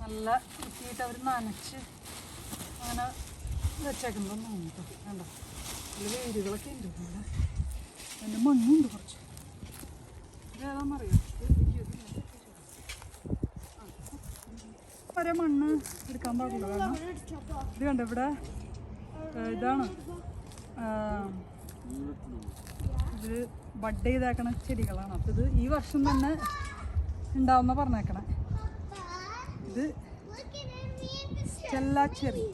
നല്ല വൃത്തിയായിട്ട് അവർ നനച്ച് അങ്ങനെ വെച്ചേക്കുന്നതെന്ന് തോന്നുന്നു. കണ്ടോ, അതിൽ വേരുകളൊക്കെ ഉണ്ട്. ഇവിടെ അതിൻ്റെ മണ്ണുണ്ട് കുറച്ച്. ഇതേതാണെന്നറിയോ? വരെ മണ്ണ് എടുക്കാൻ പാടില്ല. കാരണം ഇത് കണ്ടോ, ഇവിടെ ഇതാണ് ഇത് ബഡ് ചെയ്തേക്കണ ചെടികളാണ്. അപ്പോൾ ഇത് ഈ വർഷം തന്നെ ഉണ്ടാവുന്ന പറഞ്ഞേക്കണേ. ഇത് സ്റ്റെല്ല ചെറി,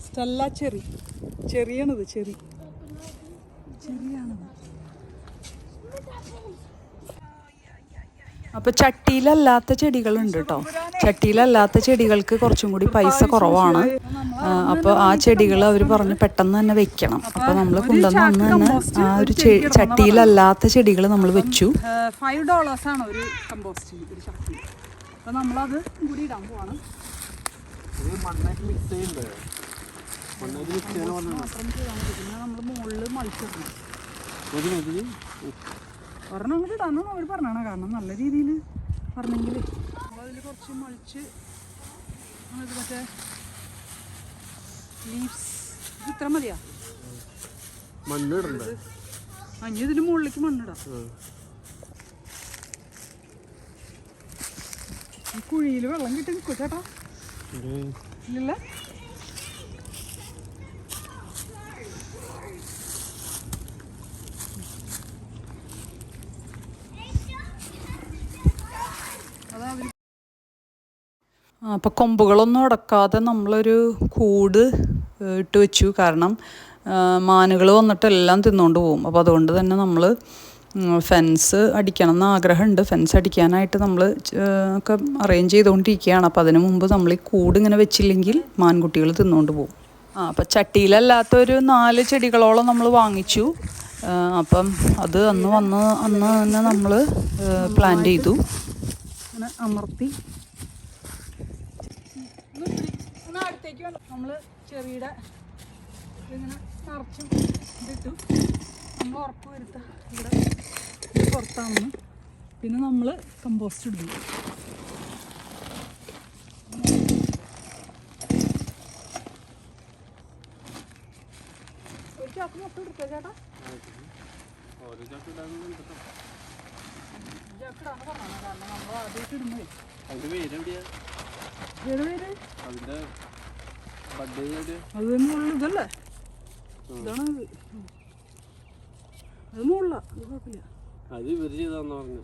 സ്റ്റെല്ല ചെറി, ചെറിയാണിത്, ചെറിയാണിത്. അപ്പോൾ ചട്ടിയിലല്ലാത്ത ചെടികളുണ്ട് കേട്ടോ. ചട്ടിയിലല്ലാത്ത ചെടികൾക്ക് കുറച്ചും കൂടി പൈസ കുറവാണ്. അപ്പോൾ ആ ചെടികൾ അവർ പറഞ്ഞ് പെട്ടെന്ന് തന്നെ വെക്കണം. അപ്പോൾ നമ്മൾ കൊണ്ടുവന്ന് അന്ന് തന്നെ ആ ഒരു ചട്ടിയിലല്ലാത്ത ചെടികൾ നമ്മൾ വെച്ചു. $5 ഒരു കമ്പോസ്റ്റിന് ഒരു ചട്ടി. അപ്പോൾ നമ്മളത് കൂടി ഇടാൻ പോവാണ്. പിന്നെ നമ്മൾ മുകളിൽ മൾച്ചിടണം. ഒരെണ്ണം അങ്ങോട്ട് ഇടാനാണ് അവർ പറഞ്ഞാണ്. കാരണം നല്ല രീതിയിൽ പറഞ്ഞെങ്കിൽ നമ്മളതിൽ കുറച്ച് മൾച്ച് ഇത് മറ്റേ ലീവ്സ് ഇത്ര മതിയാ മണ്ണിടണ്ടേ? അഞ്ഞ് ഇതിന് മുകളിലേക്ക് മണ്ണിടാം. ഈ കുഴിയിൽ വെള്ളം കിട്ടി നിൽക്കും ചേട്ടാ? ഇല്ലല്ലേ? അപ്പോൾ കൊമ്പുകളൊന്നും ഉടക്കാതെ നമ്മളൊരു കൂട് ഇട്ട് വെച്ചു. കാരണം മാനുകൾ വന്നിട്ട് എല്ലാം തിന്നുകൊണ്ട് പോകും. അപ്പോൾ അതുകൊണ്ട് തന്നെ നമ്മൾ ഫെൻസ് അടിക്കണം എന്ന് ആഗ്രഹമുണ്ട്. ഫെൻസ് അടിക്കാനായിട്ട് നമ്മൾ ഒക്കെ അറേഞ്ച് ചെയ്തുകൊണ്ടിരിക്കുകയാണ്. അപ്പോൾ അതിന് മുമ്പ് നമ്മൾ ഈ കൂട് ഇങ്ങനെ വെച്ചില്ലെങ്കിൽ മാൻകുട്ടികൾ തിന്നുകൊണ്ട് പോകും. അപ്പോൾ ചട്ടിയിലല്ലാത്തൊരു 4 ചെടികളോളം നമ്മൾ വാങ്ങിച്ചു. അപ്പം അത് അന്ന് തന്നെ നമ്മൾ പ്ലാന്റ് ചെയ്തു. അങ്ങനെ അമർത്തി അടുത്തേക്ക് നമ്മൾ ചെറിയുടെ ഇങ്ങനെ നിറച്ചും ഇതിട്ടു. നമ്മൾ ഉറപ്പ് വരുത്താം ഇവിടെ പുറത്താണെന്ന്. പിന്നെ നമ്മൾ കമ്പോസ്റ്റ് ഇടുന്നു. ഒരു ചാക്ക് മൊത്തം എടുത്തോ ചേട്ടാ? ചാക്കിടാന്ന് പറഞ്ഞാണ്. കാരണം നമ്മൾ ആദ്യമായിട്ട് ഇടുന്നത്. അത് മുകളിൽ ഇതല്ലേ? ഇതാണ് അത് മുകളിലാ. അത് കുഴപ്പമില്ല. അത് ഇവര് ചെയ്താന്ന് പറഞ്ഞു.